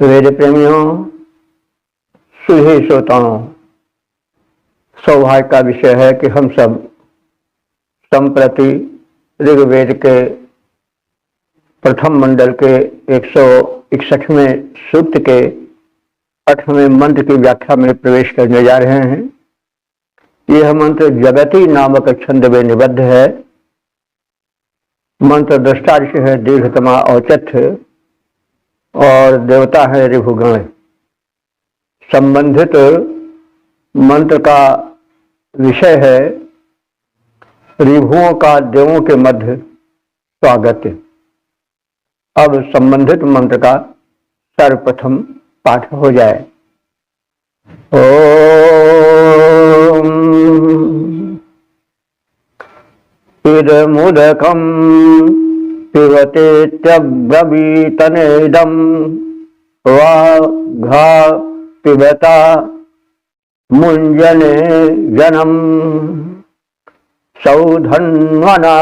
वेद प्रेमियों, सुधी श्रोताओं, सौभाग्य का विषय है कि हम सब संप्रति ऋग्वेद के प्रथम मंडल के 161वें सूक्त के 8वें मंत्र की व्याख्या में प्रवेश करने जा रहे हैं। यह मंत्र जगति नामक छंद में निबद्ध है। मंत्र दृष्टा ऋषि है दीर्घतमा औचित्य और देवता है ऋभुगण। संबंधित मंत्र का विषय है ऋभुओं का देवों के मध्य स्वागत। अब संबंधित मंत्र का सर्वप्रथम पाठ हो जाए। ओम इदमुदकं पिबतेत्यब्रवीतनेदं वाघा पिबता मुञ्जने जनम् सौधन्वना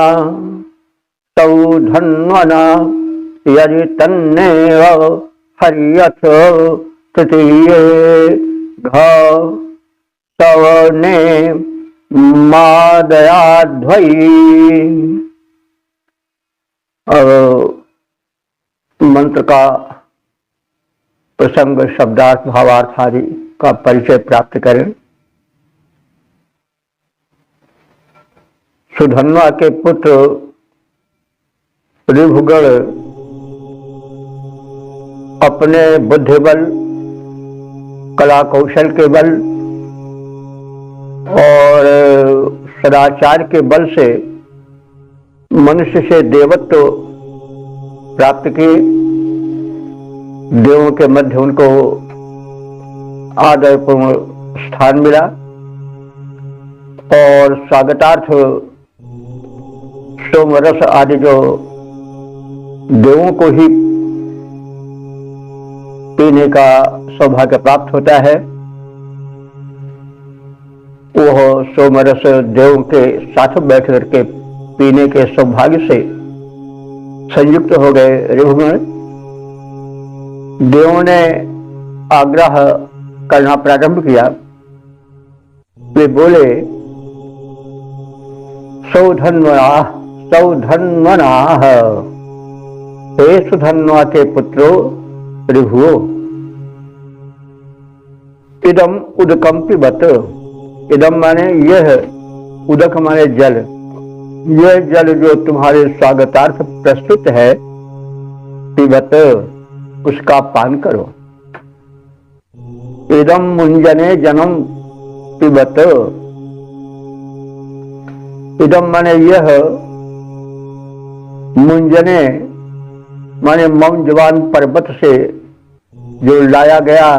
यदि तन्नेव हर्यथ तृतीये घ सवने मादयाध्वयी। अब मंत्र का प्रसंग, शब्दार्थ, भावार्थ आदि का परिचय प्राप्त करें। सुधन्वा के पुत्र ऋभुगण अपने बुद्धि बल, कला कौशल के बल और सदाचार के बल से मनुष्य से देवत्व प्राप्त किए। देवों के मध्य उनको आदरपूर्ण स्थान मिला और स्वागतार्थ सोमरस आदि जो देवों को ही पीने का सौभाग्य प्राप्त होता है, वह सोमरस देवों के साथ बैठ करके पीने के सौभाग्य से संयुक्त हो गए। ऋभुगण देवों ने आग्रह करना प्रारंभ किया। वे बोले, सौधन्वनाः हे सुधन्वा के पुत्रो ऋभुओ, इदम उदकम पिबत। इदम माने यह, उदक माने जल। यह जल जो तुम्हारे स्वागतार्थ प्रस्तुत है, पिबत, उसका पान करो। इदम मुंजने जनम पिबत। इदम माने यह, मुंजने माने मौंजवान पर्वत से जो लाया गया,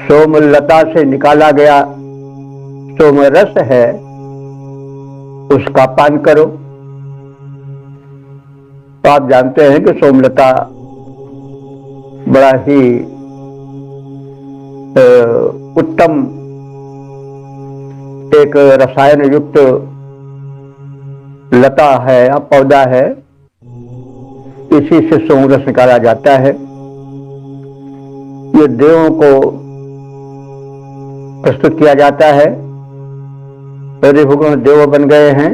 सोमलता से निकाला गया सोमरस है, उसका पान करो। तो आप जानते हैं कि सोमलता बड़ा ही उत्तम एक रसायन युक्त लता है या पौधा है। इसी से सोमरस निकाला जाता है। ये देवों को प्रस्तुत किया जाता है। ऋभुगण देव बन गए हैं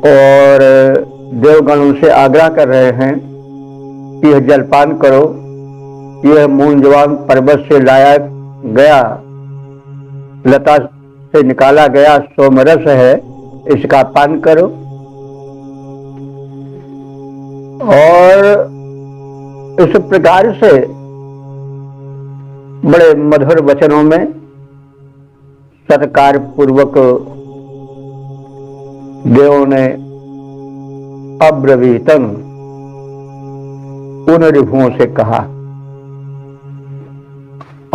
और देवगण उनसे आग्रह कर रहे हैं कि यह जलपान करो। यह मूंजवान पर्वत से लाया गया, लता से निकाला गया सोमरस है, इसका पान करो। और इस प्रकार से बड़े मधुर वचनों में सत्कार पूर्वक देवों ने अब्रवीतम उन ऋभुओं से कहा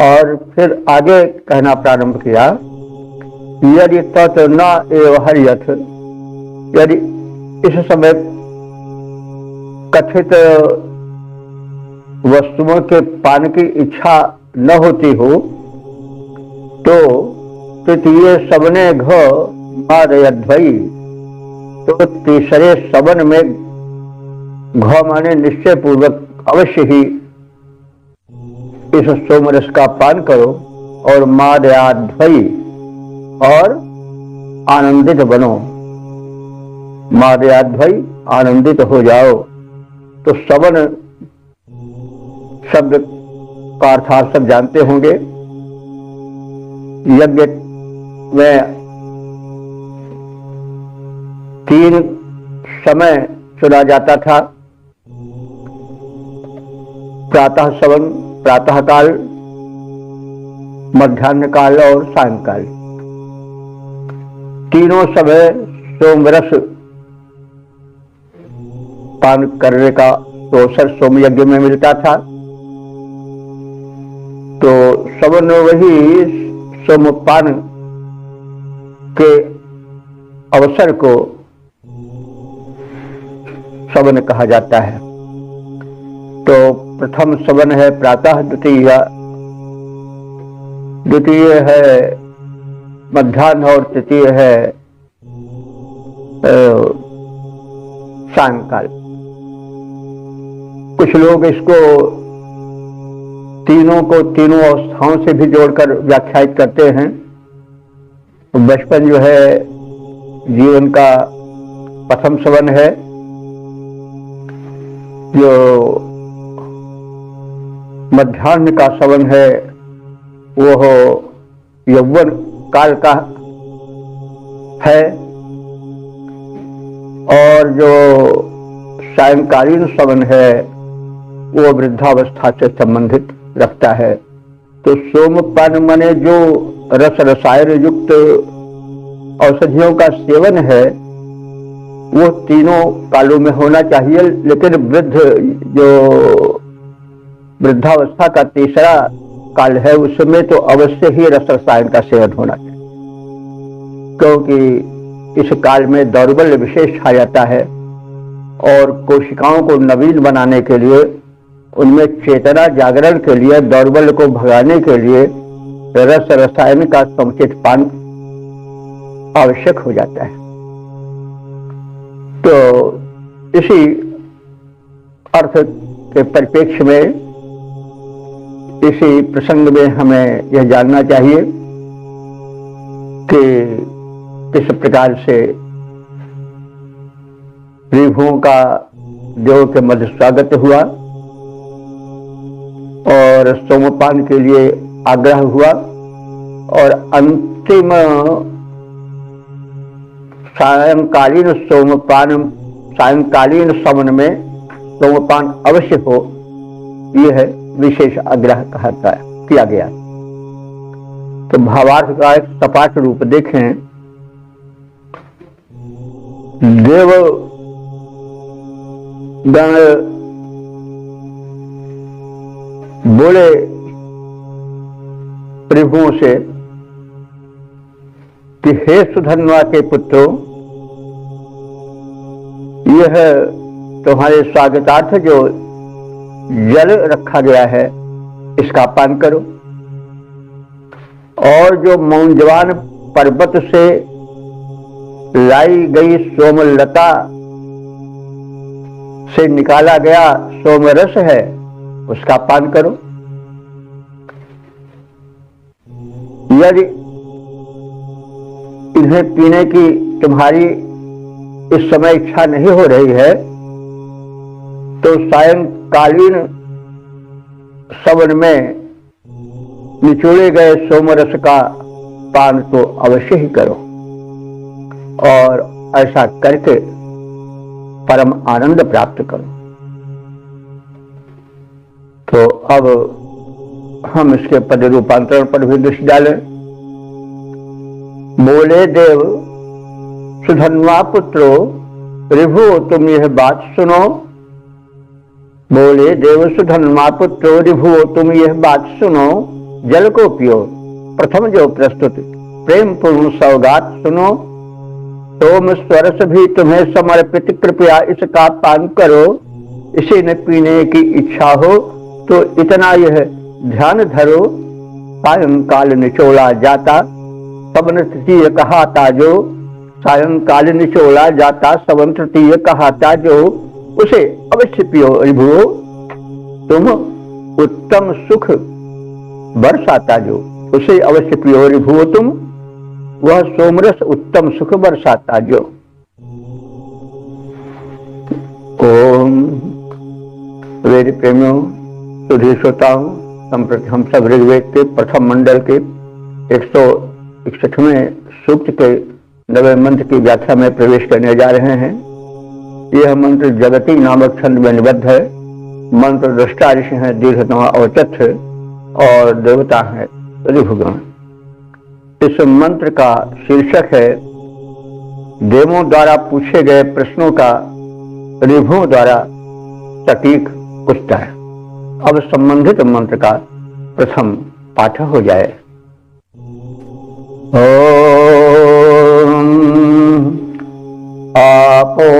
और फिर आगे कहना प्रारंभ किया, यदि तत् न एव हर्यथ। यदि इस समय कथित वस्तुओं के पान की इच्छा न होती हो तो तृतीय सवने घ मादयध्वयी, तो तीसरे सवन में घ माने निश्चय पूर्वक अवश्य ही इस सोमरस का पान करो और मादयाध्वयी और आनंदित बनो। मादयाध्वयी आनंदित हो जाओ। तो सवन शब्द का अर्थात सब जानते होंगे। यज्ञ में 3 समय चुना जाता था, प्रातः सवन, प्रातः काल, मध्याह्न काल और सायंकाल। तीनों समय सोमरस पान करने का अवसर सोम यज्ञ में मिलता था। तो सवन वही सोमपान के अवसर को सवन कहा जाता है। तो प्रथम सवन है प्रातः, द्वितीय है मध्याह्न और तृतीय है सायंकाल। कुछ लोग इसको तीनों को तीनों अवस्थाओं से भी जोड़कर व्याख्यायित करते हैं। बचपन जो है जीवन का प्रथम सवन है, जो मध्याह्न का सवन है वो यौवन काल का है, और जो सायंकालीन सवन है वो वृद्धावस्था से संबंधित रखता है। तो सोमपान माने जो रस रसायन युक्त औषधियों का सेवन है वो तीनों कालों में होना चाहिए, लेकिन वृद्धावस्था का तीसरा काल है उसमें तो अवश्य ही रस रसायन का सेवन होना चाहिए, क्योंकि इस काल में दौर्बल्य विशेष छा जाता है और कोशिकाओं को नवीन बनाने के लिए, उनमें चेतना जागरण के लिए, दौर्बल्य को भगाने के लिए रस रसायन का समुचित पान आवश्यक हो जाता है। तो इसी अर्थ के परिप्रेक्ष्य में, इसी प्रसंग में हमें यह जानना चाहिए कि किस प्रकार से ऋभुओं का देव के मध्य स्वागत हुआ और सोमपान के लिए आग्रह हुआ, और अंतिम सायंकालीन सायंकालीन सवन में सोमपान अवश्य हो, यह विशेष आग्रह किया गया। तो भावार्थ का एक सपाट रूप देखें। देव गण बोले प्रभुओं से कि हे सुधन्वा के पुत्रों, यह तुम्हारे स्वागतार्थ जो जल रखा गया है इसका पान करो, और जो मौंजवान पर्वत से लाई गई सोमलता से निकाला गया सोमरस है उसका पान करो। यदि इन्हें पीने की तुम्हारी इस समय इच्छा नहीं हो रही है तो सायंकालीन सवन में निचोड़े गए सोमरस का पान तो अवश्य ही करो, और ऐसा करके परम आनंद प्राप्त करो। तो अब हम इसके पद रूपांतरण पर भी दृष्टि डालें। बोले देव सुधन्वा पुत्रो ऋभु तुम यह बात सुनो। बोले देव सुधन्वा पुत्रो ऋभु तुम यह बात सुनो। जल को पियो। प्रथम जो प्रस्तुत प्रेम पूर्ण सौगात सुनो। सोम स्वरस भी तुम्हें समर्पित, कृपया इसका पान करो। इसे न पीने की इच्छा हो तो इतना यह ध्यान धरो। सायंकाल निचोड़ा जाता, सबन तृतीय कहा ताजो। सायंकाल निचोड़ा जाता सवन तृतीय कहाता जो उसे अवश्य पियो रिभुओ तुम उत्तम सुख बरसाता जो उसे अवश्य पियो रिभुओ तुम वह सोमरस उत्तम सुख बरसाता जो। ओम वेद प्रेमियों सुधी श्रोताओं, संप्रति हम सब ऋग्वेद के प्रथम मंडल के 161वें सूक्त के 9वें मंत्र की व्याख्या में प्रवेश करने जा रहे हैं। यह मंत्र जगती नामक छंद में निबद्ध है। मंत्र दृष्टा ऋषि हैं दीर्घतमा औचथ और देवता है ऋभुगण। इस मंत्र का शीर्षक है देवों द्वारा पूछे गए प्रश्नों का ऋभुओं द्वारा सटीक उत्तर। अब संबंधित मंत्र का प्रथम पाठ हो जाए। ओम आपो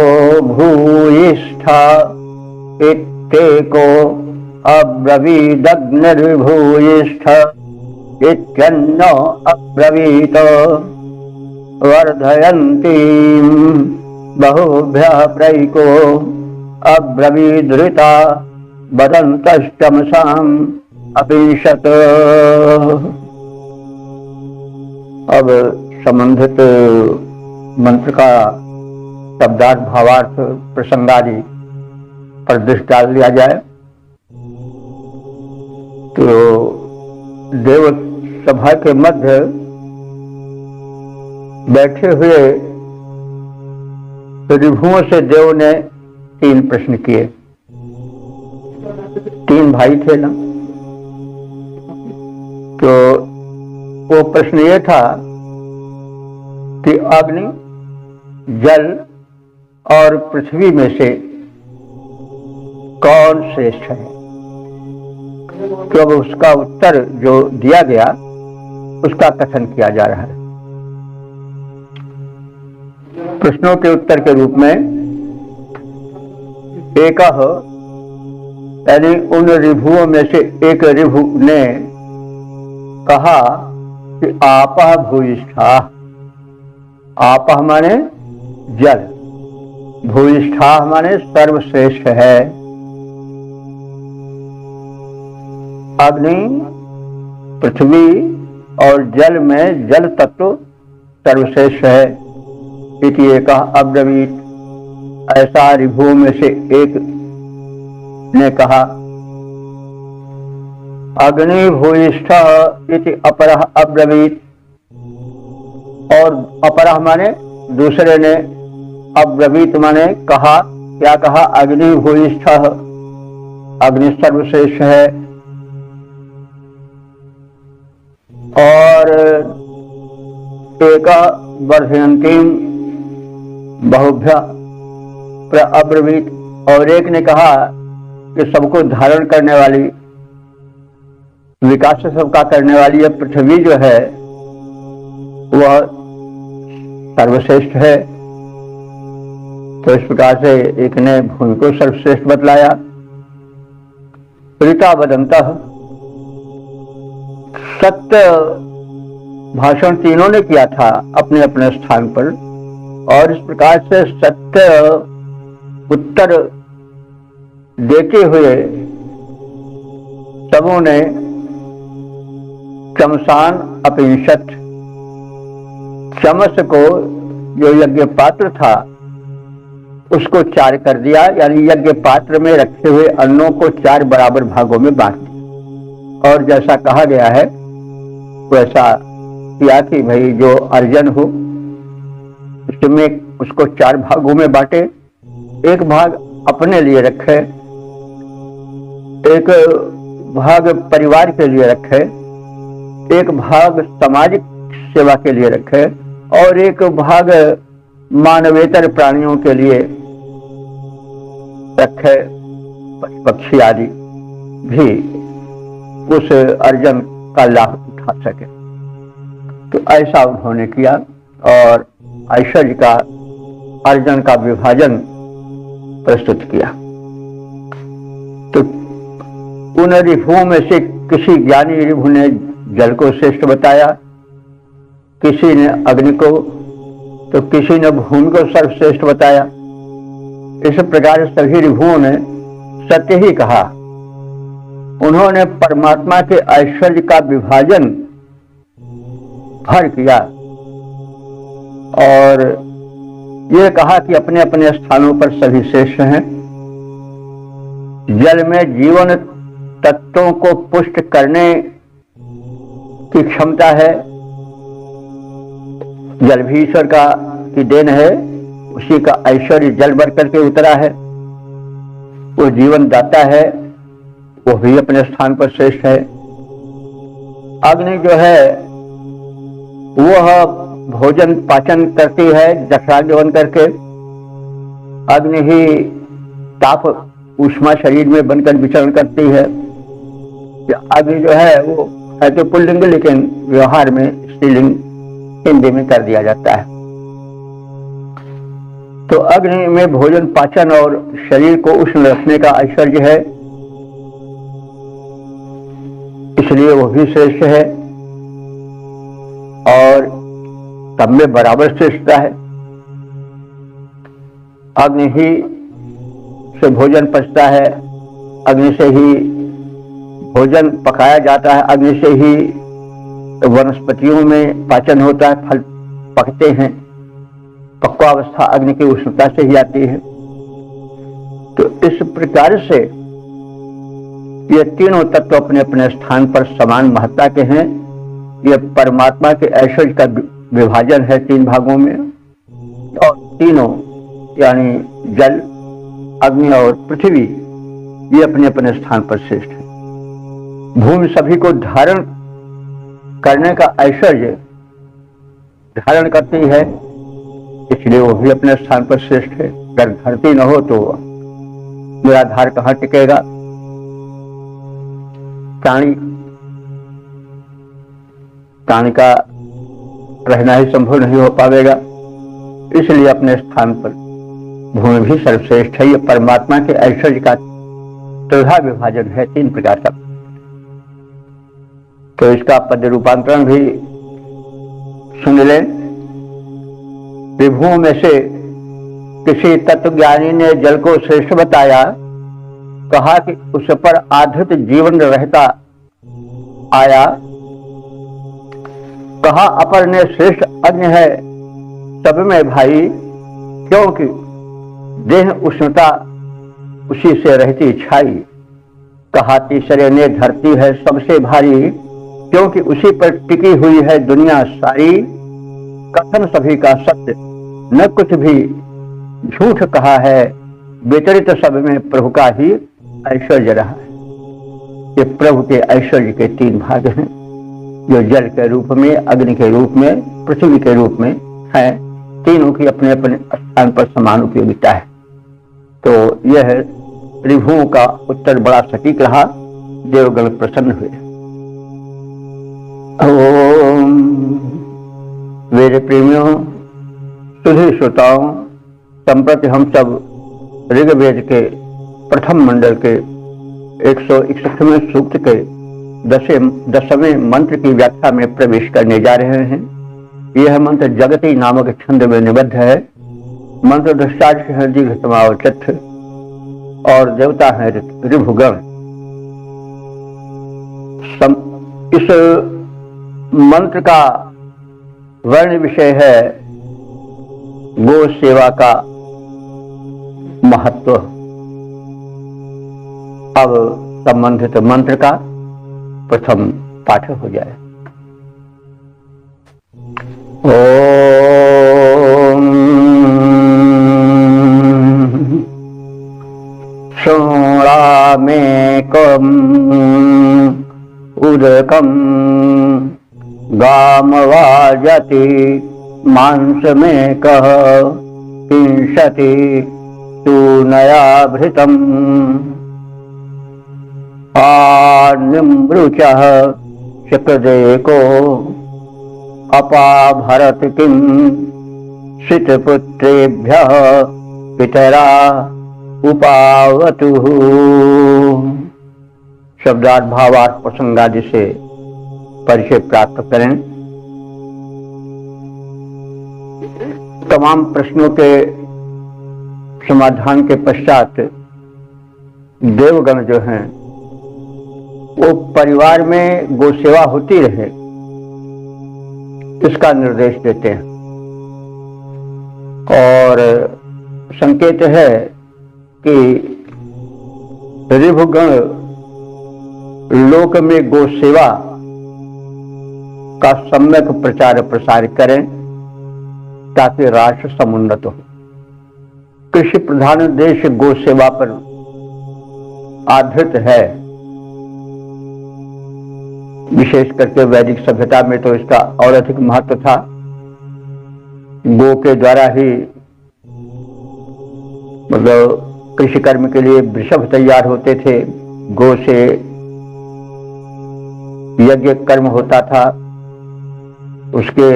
भूयिष्ठा इत्येको अब्रवीदग्निर्भूयिष्ठ इत्यन्नो अब्रवीत वर्धयन्तीं बहुभ्यः प्रैको अब्रवीदृता वदन्तश्चमसाम् अपिंशत्। अब संबंधित मंत्र का शब्दार्थ भावार्थ प्रसंगादि पर दृष्टि डाल दिया जाए तो देव सभा के मध्य बैठे हुए ऋभुओं से देव ने 3 प्रश्न किए। 3 भाई थे ना, तो वो प्रश्न ये था कि अग्नि, जल और पृथ्वी में से कौन श्रेष्ठ है। तो अब उसका उत्तर जो दिया गया उसका कथन किया जा रहा है। प्रश्नों के उत्तर के रूप में एक यानी उन ऋभुओं में से एक ऋभु ने कहा कि आपः भूयिष्ठा। आपः माने जल, भूयिष्ठा माने सर्वश्रेष्ठ है। अग्नि, पृथ्वी और जल में जल तत्व सर्वश्रेष्ठ है। इति एक अब्रवीत, ऐसा ऋभुओं में से एक ने कहा। अग्नि भूयिष्ठ इति अपरः अब्रवीत, और अपरः माने दूसरे ने, अब्रवीत माने कहा। क्या कहा? अग्नि भूयिष्ठ, अग्नि सर्वश्रेष्ठ है। और एक वर्धयन्तीं बहुभ्य अब्रवीत, और एक ने कहा कि सबको धारण करने वाली, विकास सबका करने वाली यह पृथ्वी जो है वह सर्वश्रेष्ठ है। तो इस प्रकार से एक ने भूमि को सर्वश्रेष्ठ बतलाया। ऋता वदन्तः, सत्य भाषण तीनों ने किया था अपने अपने स्थान पर, और इस प्रकार से सत्य उत्तर देते हुए सबों ने चमसान अपिंशत, चमस को जो यज्ञ पात्र था उसको 4 कर दिया, यानी यज्ञ पात्र में रखे हुए अन्नों को 4 बराबर भागों में बांट दिया। और जैसा कहा गया है वैसा किया कि भाई जो अर्जन हो उसमें उसको 4 भागों में बांटे। एक भाग अपने लिए रखे, एक भाग परिवार के लिए रखे, एक भाग सामाजिक सेवा के लिए रखे, और एक भाग मानवेतर प्राणियों के लिए रखे, पक्षी आदि भी उस अर्जन का लाभ उठा सके। तो ऐसा उन्होंने किया और ऐश्वर्य का अर्जन का विभाजन प्रस्तुत किया। तो उन ऋभुओं में से किसी ज्ञानी ऋभु ने जल को श्रेष्ठ बताया, किसी ने अग्नि को, तो किसी ने भूमि को सर्वश्रेष्ठ बताया। इस प्रकार सभी ऋभुओं ने सत्य ही कहा। उन्होंने परमात्मा के ऐश्वर्य का विभाजन भर किया और ये कहा कि अपने अपने स्थानों पर सभी श्रेष्ठ हैं। जल में जीवन तत्वों को पुष्ट करने की क्षमता है। जल भी ईश्वर का की देन है, उसी का ऐश्वर्य जल भर करके उतरा है। वो जीवन दाता है, वो भी अपने स्थान पर श्रेष्ठ है। अग्नि जो है वह भोजन पाचन करती है जठराग्नि करके। अग्नि ही ताप ऊष्मा शरीर में बनकर विचरण करती है। अग्नि जो है वो है तो पुल्लिंग, लेकिन व्यवहार में स्त्रीलिंग हिंदी में कर दिया जाता है। तो अग्नि में भोजन पाचन और शरीर को उष्ण रखने का ऐश्वर्य है, इसलिए वो भी श्रेष्ठ है और सब में बराबर श्रेष्ठता है। अग्नि ही से भोजन पचता है, अग्नि से ही भोजन पकाया जाता है, अग्नि से ही वनस्पतियों में पाचन होता है, फल पकते हैं। पक्वावस्था अग्नि की उष्णता से ही आती है। तो इस प्रकार से ये तीनों तत्व अपने अपने स्थान पर समान महत्ता के हैं। ये परमात्मा के ऐश्वर्य का विभाजन है तीन भागों में, और तीनों यानी जल, अग्नि और पृथ्वी ये अपने अपने स्थान पर श्रेष्ठ है। भूमि सभी को धारण करने का ऐश्वर्य धारण करती है, इसलिए वो भी अपने स्थान पर श्रेष्ठ है। अगर धरती न हो तो निराधार कहाँ टिकेगा। प्राणी का रहना ही संभव नहीं हो पाएगा, इसलिए अपने स्थान पर भूमि भी सर्वश्रेष्ठ है। ये परमात्मा के ऐश्वर्य का त्रिधा विभाजन है, तीन प्रकार का। तो इसका पद रूपांतरण भी सुन लें। विभुओं में से किसी तत्वज्ञानी ने जल को श्रेष्ठ बताया, कहा कि उस पर आधृत जीवन रहता आया। कहा अपर ने श्रेष्ठ अग्नि है सब में भाई, क्योंकि देह उष्णता उसी से रहती छाई। कहा तीसरे ने धरती है सबसे भारी, क्योंकि उसी पर टिकी हुई है दुनिया सारी। कथन सभी का सत्य न कुछ भी झूठ कहा है, वितरित सब में प्रभु का ही ऐश्वर्य रहा है। ये प्रभु के ऐश्वर्य के तीन भाग हैं, जो जल के रूप में, अग्नि के रूप में, पृथ्वी के रूप में है। तीनों की अपने अपने स्थान पर समान उपयोगिता है। तो यह ऋभुओं का उत्तर बड़ा सटीक रहा। देवगण प्रसन्न हुए। ओम वेद प्रेमियों, सुधी श्रोताओं, संप्रति हम सब ऋग्वेद के प्रथम मंडल के 161वें सूक्त के 10वें मंत्र की व्याख्या में प्रवेश करने जा रहे हैं। यह मंत्र जगती नामक छंद में निबद्ध है। मंत्र दृष्टार्थ है दीर्घतमावचथ और देवता है ऋभुगण। इस मंत्र का वर्ण विषय है गो सेवा का महत्व। अब संबंधित मंत्र का प्रथम पाठ हो जाए। ओम सोरामेकम उदकम गामवाजति मांसमेकः किंशति तूनयाभृतम् निमृचः शक्रदेको अपाभरत किं श्रितपुत्रेभ्यः पितरा उपावतुः। शब्दार्थ भावार्थ प्रसंगादि से परिचय प्राप्त करें। तमाम प्रश्नों के समाधान के पश्चात देवगण जो हैं वो परिवार में गौ सेवा होती रहे इसका निर्देश देते हैं। और संकेत है कि ऋभुगण लोक में गौ सेवा का सम्यक प्रचार प्रसार करें ताकि राष्ट्र समुन्नत हो। कृषि प्रधान देश गौ सेवा पर आधारित है। विशेष करके वैदिक सभ्यता में तो इसका और अधिक महत्व था। गौ के द्वारा ही मतलब कृषि कर्म के लिए वृषभ तैयार होते थे, गौ से यज्ञ कर्म होता था, उसके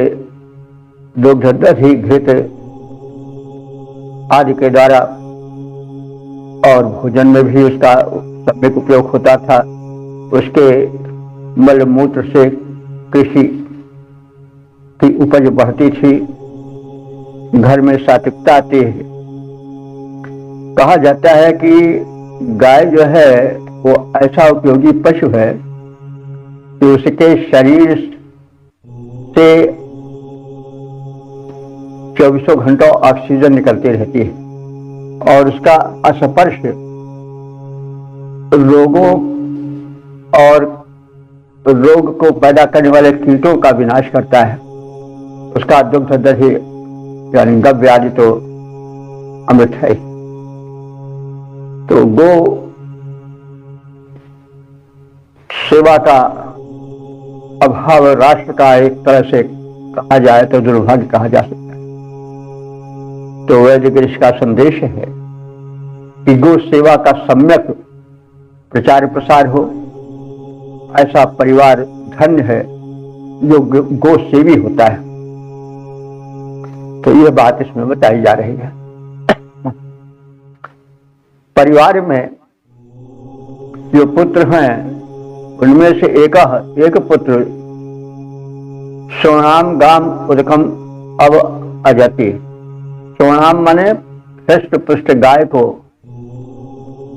दुग्ध दही घृत आदि के द्वारा और भोजन में भी उसका सम्यक उपयोग होता था। उसके मल मूत्र से कृषि की उपज बढ़ती थी, घर में सात्विकता आती है। कहा जाता है कि गाय जो है वो ऐसा उपयोगी पशु है कि उसके शरीर से 24 घंटों ऑक्सीजन निकलती रहती है और उसका स्पर्श रोगों और रोग को पैदा करने वाले कीटों का विनाश करता है। उसका दुग्ध दही यानी गव्य आदि तो अमृत है। तो गो सेवा का अभाव राष्ट्र का एक तरह से कहा जाए तो दुर्भाग्य कहा जा सकता है। तो वैदिक ऋषि का संदेश है कि गो सेवा का सम्यक प्रचार प्रसार हो। ऐसा परिवार धन्य है जो गो सेवी होता है। तो यह बात इसमें बताई जा रही है। परिवार में जो पुत्र हैं उनमें से एक पुत्र सोनाम गाम उदकम अब अजति। सोनाम माने हृष्ट पुष्ट गाय को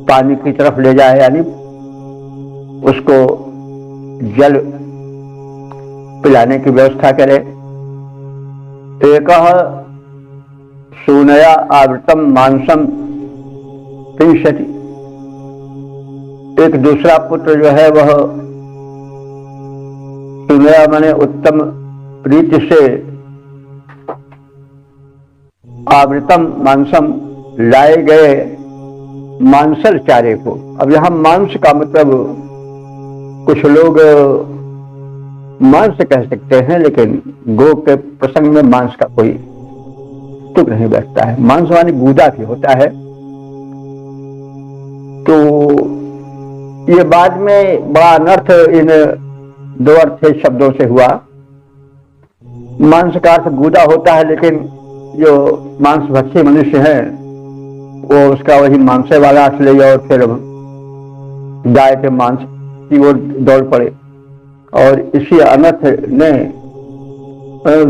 पानी की तरफ ले जाए, यानी उसको जल पिलाने की व्यवस्था करे। एक सूनया आवृतम मांसम पिंशति। एक दूसरा पुत्र जो है वह सूनया माने उत्तम रीति से आवृतम मांसम लाए गए मांसल चारे को। अब यहां मांस का मतलब कुछ लोग मांस कह सकते हैं, लेकिन गो के प्रसंग में मांस का कोई तुक नहीं बैठता है। मांस माने गूदा भी होता है। तो ये बाद में बड़ा अनर्थ इन दो अर्थ शब्दों से हुआ। मांस का अर्थ गूदा होता है, लेकिन जो मांस भक्षी मनुष्य है वो उसका वही मांसे वाला अर्थ ले और फिर गाय के मांस की ओर दौड़ पड़े। और इसी अनर्थ ने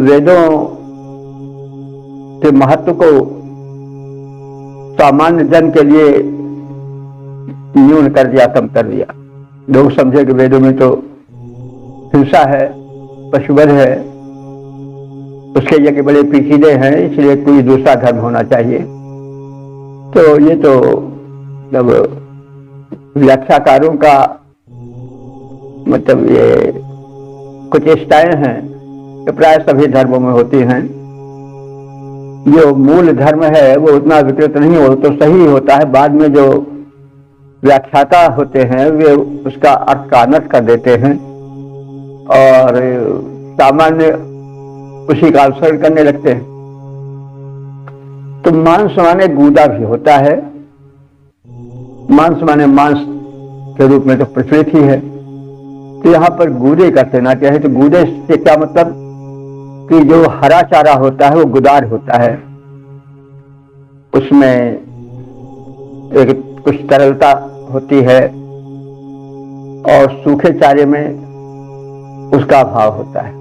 वेदों के महत्व को सामान्य जन के लिए न्यून कर दिया, कम कर दिया। लोग समझे कि वेदों में तो हिंसा है, पशुवध है, उसके यज्ञ बड़े पेचीदे हैं, इसलिए कोई दूसरा धर्म होना चाहिए। तो ये तो जब व्याख्याकारों का मतलब ये कुछ चेष्टाएं हैं कि प्राय सभी धर्मों में होती हैं। जो मूल धर्म है वो उतना विकृत नहीं हो तो सही होता है। बाद में जो व्याख्याता होते हैं वे उसका अर्थ का अनर्थ कर देते हैं और सामान्य उसी का अनुसरण करने लगते हैं। तो मांस माने गूदा भी होता है। मांस माने मांस के रूप में तो प्रचलित ही है। तो यहाँ पर गूदे का कहना क्या है? तो गूदे से क्या मतलब कि जो हरा चारा होता है वो गुदार होता है, उसमें एक कुछ तरलता होती है और सूखे चारे में उसका अभाव होता है।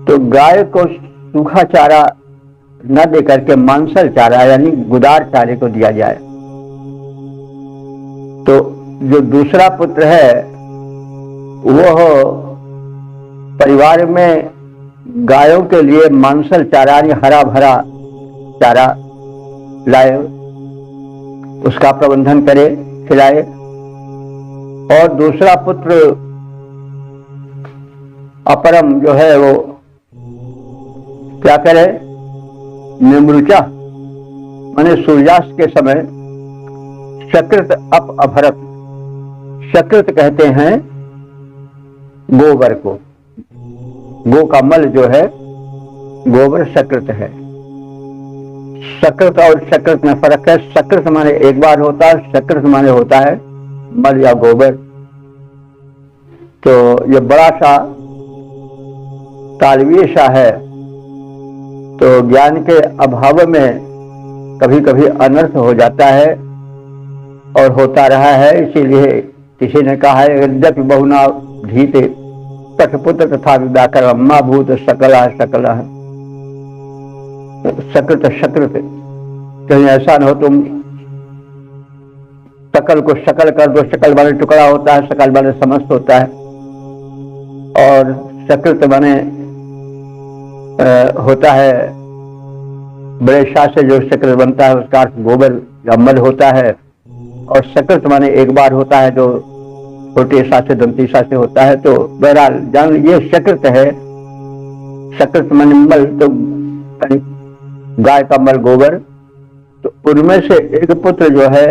तो गाय को सूखा चारा न दे करके मांसल चारा यानी गुदार चारे को दिया जाए। तो जो दूसरा पुत्र है वह परिवार में गायों के लिए मांसल चारा यानी हरा भरा चारा लाए, उसका प्रबंधन करे, खिलाए। और दूसरा पुत्र अपरम जो है वो क्या करे, निमृचा माने सूर्यास्त के समय सकृत अपभरत, सकृत कहते हैं गोबर को, गो का मल जो है गोबर सकृत है। सकृत और सकृत में फर्क है। सकृत माने एक बार होता है, सकृत माने होता है मल या गोबर। तो ये बड़ा सा तालवीय सा है। तो ज्ञान के अभाव में कभी कभी अनर्थ हो जाता है और होता रहा है। इसीलिए किसी ने कहा है यद्यपि बहुना धीते कठपुत्र तथा व्याकर अम्मा भूत सकला सकला। सकृत सकृत कहीं ऐसा न हो तुम सकल को शकल कर दो, शकल वाले टुकड़ा होता है, सकल वाले समस्त होता है। और सकृत बने होता है बड़े शाह से जो सकृत बनता है उसका अर्थ गोबर या मल होता है। और सकृत माने एक बार होता है जो छोटे सा से दंती सा से होता है। तो बहरहाल जान ये सकृत है। सकृत माने मल, तो गाय का मल गोबर। तो उनमें से एक पुत्र जो है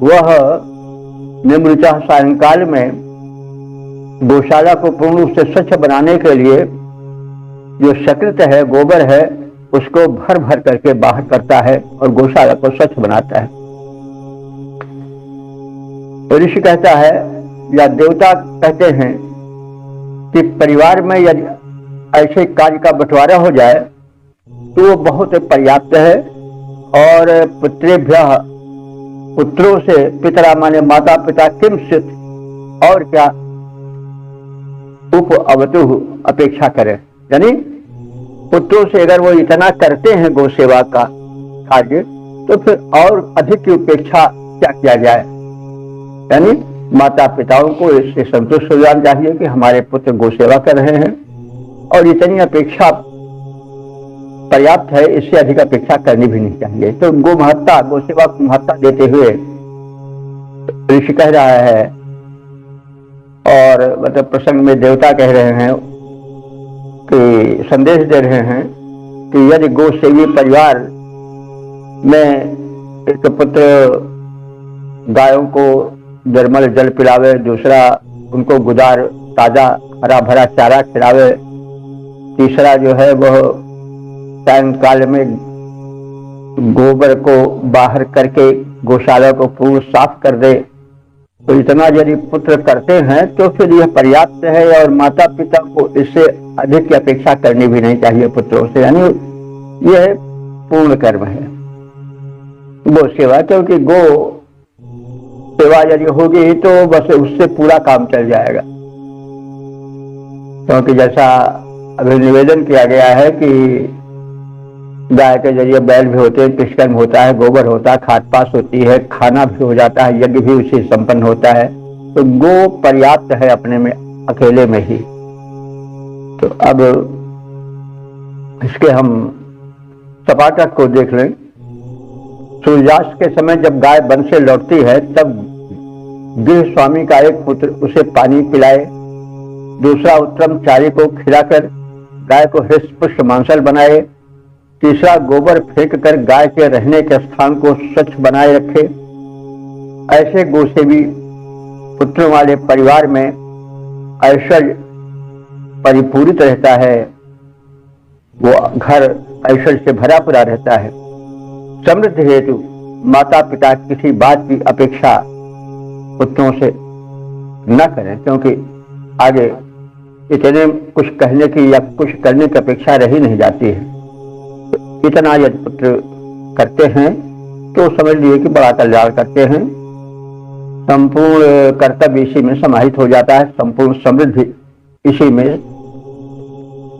वह निमृचा सायंकाल में गौशाला को पूर्ण रूप से स्वच्छ बनाने के लिए जो सकृत है, गोबर है, उसको भर भर करके बाहर करता है और गौशाला को स्वच्छ बनाता है। ऋषि कहता है या देवता कहते हैं कि परिवार में यदि ऐसे कार्य का बंटवारा हो जाए तो वो बहुत पर्याप्त है। और पुत्रेभ्यः, पुत्रों से, पितरा माने माता पिता, किम सित, और क्या, उप अवतु, अपेक्षा करे। यानी पुत्रों से अगर वो इतना करते हैं गौ सेवा का कार्य तो फिर और अधिक की उपेक्षा क्या किया जाए। यानी माता पिताओं को इससे संतुष्ट हो जाना चाहिए कि हमारे पुत्र गौ सेवा कर रहे हैं और इतनी अपेक्षा पर्याप्त है, इससे अधिक अपेक्षा करनी भी नहीं चाहिए। तो गौ महत्ता, गौ सेवा को महत्ता देते हुए ऋषि कह रहा है और मतलब प्रसंग में देवता कह रहे हैं कि संदेश दे रहे हैं कि यदि गौ सेवी परिवार में एक पुत्र गायों को निर्मल जल पिलावे, दूसरा उनको गुदार ताजा हरा भरा चारा खिलावे, तीसरा जो है वह सायंकाल में गोबर को बाहर करके गौशाला को पूर्ण साफ कर दे, तो इतना यदि पुत्र करते हैं तो फिर यह पर्याप्त है और माता पिता को इससे अधिक की अपेक्षा करनी भी नहीं चाहिए पुत्रों से। यानी यह पूर्ण कर्म है गौ सेवा, क्योंकि गौ सेवा यदि होगी तो बस उससे पूरा काम चल जाएगा। क्योंकि जैसा अभी निवेदन किया गया है कि गाय के जरिए बैल भी होते हैं, कृषिकर्म होता है, गोबर होता है, खाद पास होती है, खाना भी हो जाता है, यज्ञ भी उसी संपन्न होता है। तो गो पर्याप्त है अपने में, अकेले में ही। तो अब इसके हम सपाटक को देख लें। सूर्यास्त के समय जब गाय वन से लौटती है तब गृह स्वामी का एक पुत्र उसे पानी पिलाए, दूसरा उत्तम चारे को खिलाकर गाय को हृष्ट पुष्ट मांसल बनाए, तीसरा गोबर फेंक कर गाय के रहने के स्थान को स्वच्छ बनाए रखे। ऐसे गोसेवी पुत्रों वाले परिवार में ऐश्वर्य परिपूरित रहता है, वो घर ऐश्वर्य से भरा पूरा रहता है। समृद्धि हेतु माता पिता किसी बात की अपेक्षा पुत्रों से न करें, क्योंकि आगे इतने कुछ कहने की या कुछ करने की अपेक्षा रही नहीं जाती है। तो इतना यदि पुत्र करते हैं तो समझ लिए कि बड़ा कल्याण करते हैं। संपूर्ण कर्तव्य इसी में समाहित हो जाता है, संपूर्ण समृद्धि इसी में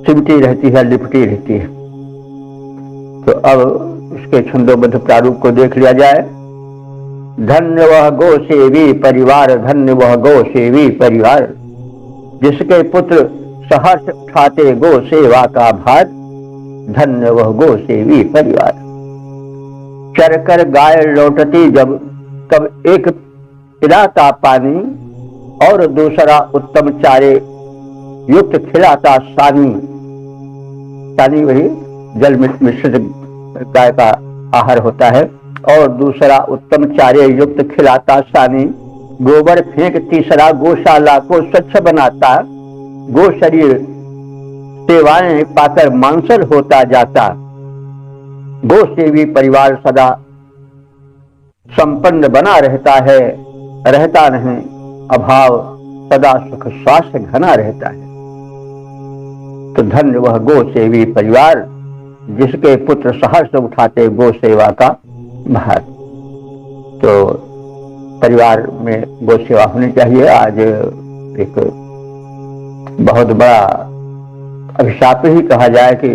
सिमटी रहती है, लिपटी रहती है। तो अब इसके छंदोबद्ध प्रारूप को देख लिया जाए। धन्य वह गो सेवी परिवार, धन्य वह गो सेवी परिवार, जिसके पुत्र सहर्ष उठाते गो सेवा का भार, धन्य वह गो सेवी परिवार। चर कर गाय लौटती जब, तब एक पिलाता पानी, और दूसरा उत्तम चारे युक्त खिलाता सानी। सानी वही जल मिश्रित गाय का आहार होता है। और दूसरा उत्तम चारे युक्त खिलाता सानी। गोबर फेंक तीसरा गौशाला को स्वच्छ बनाता, गो शरीर सेवाएं पाकर मांसल होता जाता। गो सेवी परिवार सदा संपन्न बना रहता है, रहता नहीं अभाव, सदा सुख स्वास्थ्य घना रहता है। तो धन्य वह गो सेवी परिवार, जिसके पुत्र सहर्ष उठाते गो सेवा का भार। तो परिवार में गो सेवा होनी चाहिए। आज एक बहुत बड़ा अभिशाप ही कहा जाए कि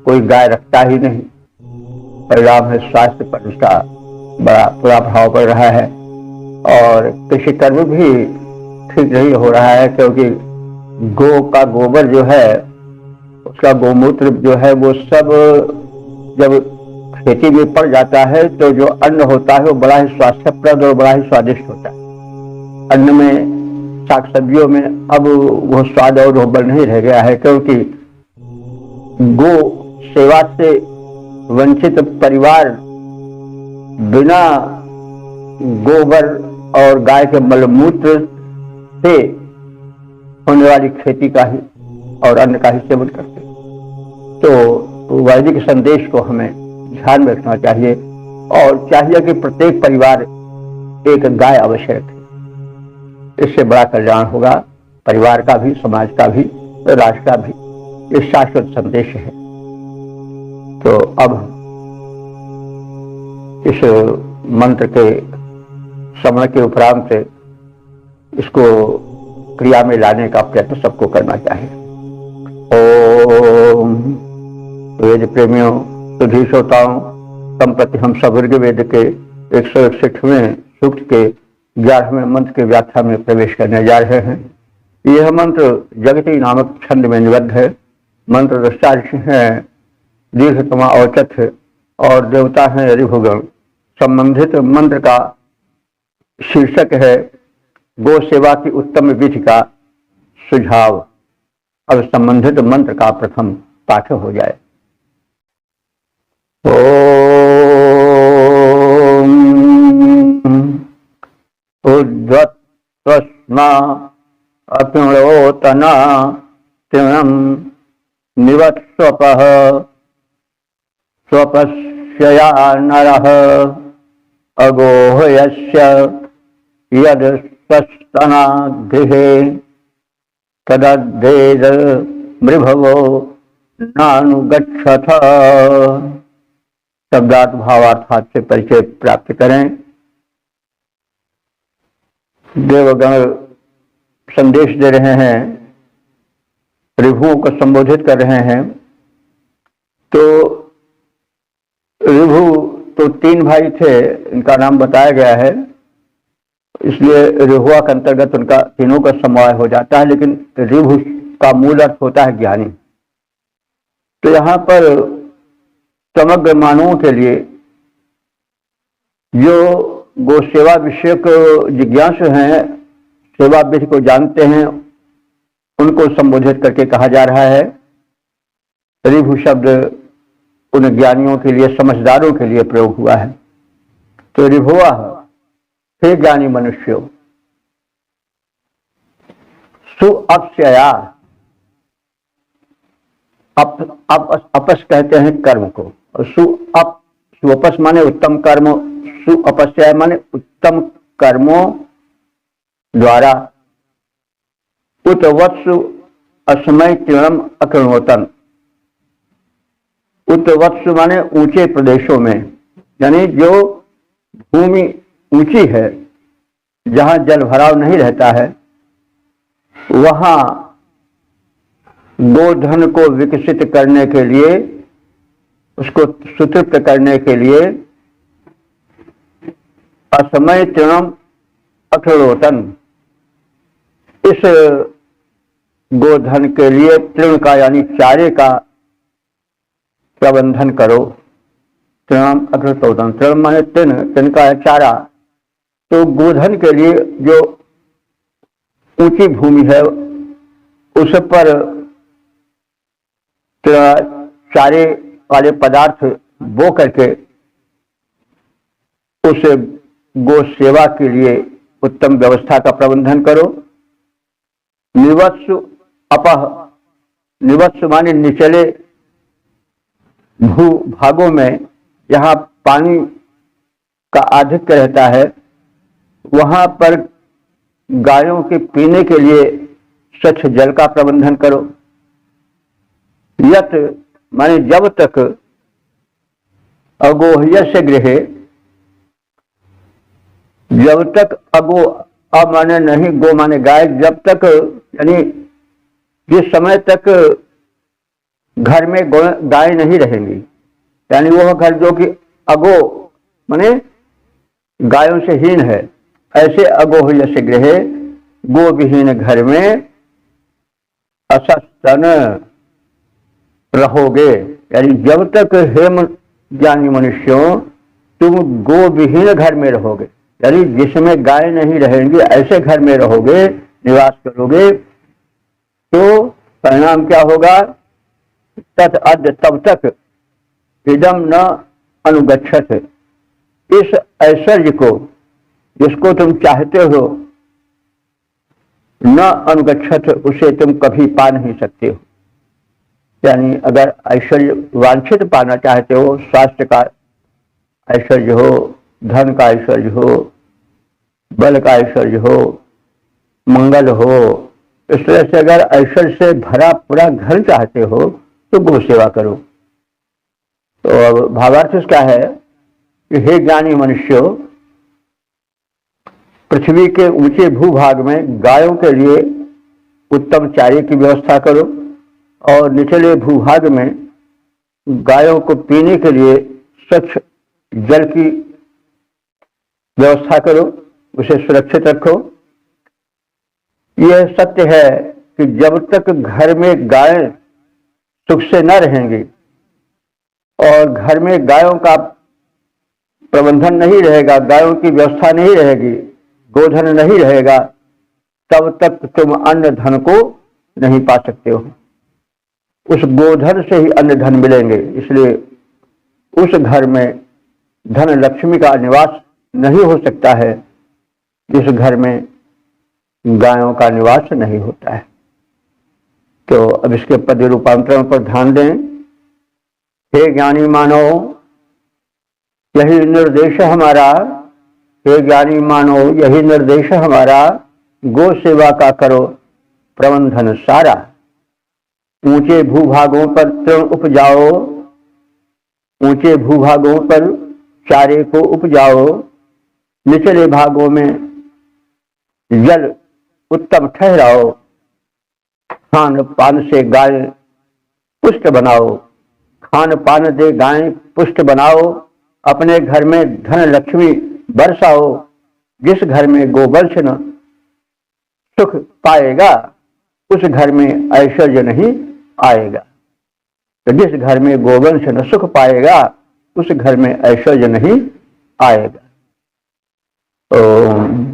कोई गाय रखता ही नहीं, परिणाम है स्वास्थ्य पर उसका बड़ा बुरा प्रभाव पड़ रहा है। और कृषि कर्म भी ठीक नहीं हो रहा है, क्योंकि गो का गोबर जो है, उसका गोमूत्र जो है, वो सब जब खेती में पड़ जाता है तो जो अन्न होता है वो बड़ा ही स्वास्थ्यप्रद और बड़ा ही स्वादिष्ट होता है। अन्न में, साग सब्जियों में अब वो स्वाद और बल नहीं रह गया है, क्योंकि गो सेवा से वंचित परिवार बिना गोबर और गाय के मलमूत्र से होने वाली खेती का ही और अन्न का ही सेवन करते। तो वैदिक संदेश को हमें ध्यान में रखना चाहिए, और चाहिए कि प्रत्येक परिवार एक गाय अवश्य रखे। इससे बड़ा कल्याण होगा, परिवार का भी, समाज का भी, राष्ट्र का भी। ये शाश्वत संदेश है। तो अब इस मंत्र के श्रवण के उपरांत इसको क्रिया में लाने का प्रयत्न सबको करना चाहिए। ओम वेद प्रेमियों, सुधी श्रोताओं, संप्रति हम सब ऋग्वेद के 161वें सूक्त के 11वें मंत्र के व्याख्या में प्रवेश करने जा रहे हैं। यह मंत्र जगती नामक छंद में निबद्ध है। मंत्र दृष्टा है दीर्घतमा औचत है, और देवता है ऋभुगण। संबंधित मंत्र का शीर्षक है गो सेवा की उत्तम विधि का सुझाव। अब संबंधित मंत्र का प्रथम पाठ हो जाए। ओम उद्वत्स्मा अपिणोतना तृणं निवत्स्वपः स्वपश्यया नरः अगोहयस्य यद स्वस्तना गृहे तदद्धेद मृभवो नानुगच्छथ। शब्दार्थ भावार्थात से परिचय प्राप्त करें। देवगण संदेश दे रहे हैं, ऋभुओं को संबोधित कर रहे हैं। तो ऋभु तो 3 भाई थे, इनका नाम बताया गया है, इसलिए ऋभुआ के अंतर्गत उनका तीनों का समावेश हो जाता है। लेकिन ऋभु का मूल अर्थ होता है ज्ञानी। तो यहाँ पर समग्र मानवों के लिए जो गो सेवा विषयक जिज्ञासु हैं, सेवा विधि को जानते हैं, उनको संबोधित करके कहा जा रहा है। ऋभु शब्द उन ज्ञानियों के लिए, समझदारों के लिए प्रयोग हुआ है। तो ऋभुआ हे ज्ञानी मनुष्यों, सुअप्स्यया, अपस कहते हैं कर्म को, और सुअपस माने उत्तम कर्म, सुअपस्या माने उत्तम कर्मों द्वारा। उतवत्सु असमय तृणम अकृणोतन। उतवत्सु माने ऊंचे प्रदेशों में, यानी जो भूमि ऊंची है, जहां जल भराव नहीं रहता है, वहां गोधन को विकसित करने के लिए उसको सुतृप्त करने के लिए असमय तृणम अखरोटन, इस गोधन के लिए तृण का यानी चारे का प्रबंधन करो। तृणम अखरोटन, तृण माने तृण, तृण का है चारा। तो गोधन के लिए जो ऊंची भूमि है उस पर चारे वाले पदार्थ बो करके उस गो सेवा के लिए उत्तम व्यवस्था का प्रबंधन करो। निवत्सु अपह, निवत्सु माने निचले भू भागों में, जहाँ पानी का आधिक्य रहता है, वहां पर गायों के पीने के लिए स्वच्छ जल का प्रबंधन करो। यत माने जब तक अगोह्यस्य गृहे, जब तक अगो, अब माने नहीं, गो माने गाय, जब तक यानी जिस समय तक घर में गाय नहीं रहेंगी, यानी वह घर जो कि अगो माने गायों से हीन है, ऐसे अगोह्यस्य गृहे, गो विहीन घर में असस्तन रहोगे। यानी जब तक हेम ज्ञानी मनुष्यों तुम गो विहीन घर में रहोगे, यानी जिसमें गाय नहीं रहेंगी ऐसे घर में रहोगे, निवास करोगे, तो परिणाम क्या होगा? तत् अद्य, तब तक इदम न अनुगच्छत, इस ऐश्वर्य को जिसको तुम चाहते हो, न अनुगच्छत, उसे तुम कभी पा नहीं सकते हो। यानी अगर ऐश्वर्य वांछित पाना चाहते हो, स्वास्थ्य का ऐश्वर्य हो, धन का ऐश्वर्य हो, बल का ऐश्वर्य हो, मंगल हो, इस तरह से अगर ऐश्वर्य से भरा पूरा घर चाहते हो तो गो सेवा करो। तो अब भावार्थ क्या है कि हे ज्ञानी मनुष्यों, पृथ्वी के ऊंचे भूभाग में गायों के लिए उत्तम चारे की व्यवस्था करो और निचले भूभाग में गायों को पीने के लिए स्वच्छ जल की व्यवस्था करो, उसे सुरक्षित रखो। यह सत्य है कि जब तक घर में गायें सुख से न रहेंगी और घर में गायों का प्रबंधन नहीं रहेगा, गायों की व्यवस्था नहीं रहेगी, गोधन नहीं रहेगा, तब तक तुम अन्न धन को नहीं पा सकते हो। उस गोधन से ही अन्न धन मिलेंगे, इसलिए उस घर में धन लक्ष्मी का निवास नहीं हो सकता है जिस घर में गायों का निवास नहीं होता है। तो अब इसके पद रूपांतरण पर ध्यान दें। हे ज्ञानी मानव, यही निर्देश हमारा, हे ज्ञानी मानो यही निर्देश हमारा, गो सेवा का करो प्रबंधन सारा। ऊंचे भूभागों पर तृण उपजाओ, ऊंचे भूभागों पर चारे को उपजाओ, निचले भागों में जल उत्तम ठहराओ, खान पान से गाय पुष्ट बनाओ, खान पान दे गाय पुष्ट बनाओ, अपने घर में धन लक्ष्मी बरसाओ। जिस घर में गोवंशन सुख पाएगा उस घर में ऐश्वर्य नहीं आएगा। तो जिस घर में गोवंशन सुख पाएगा उस घर में ऐश्वर्य नहीं आएगा। ओम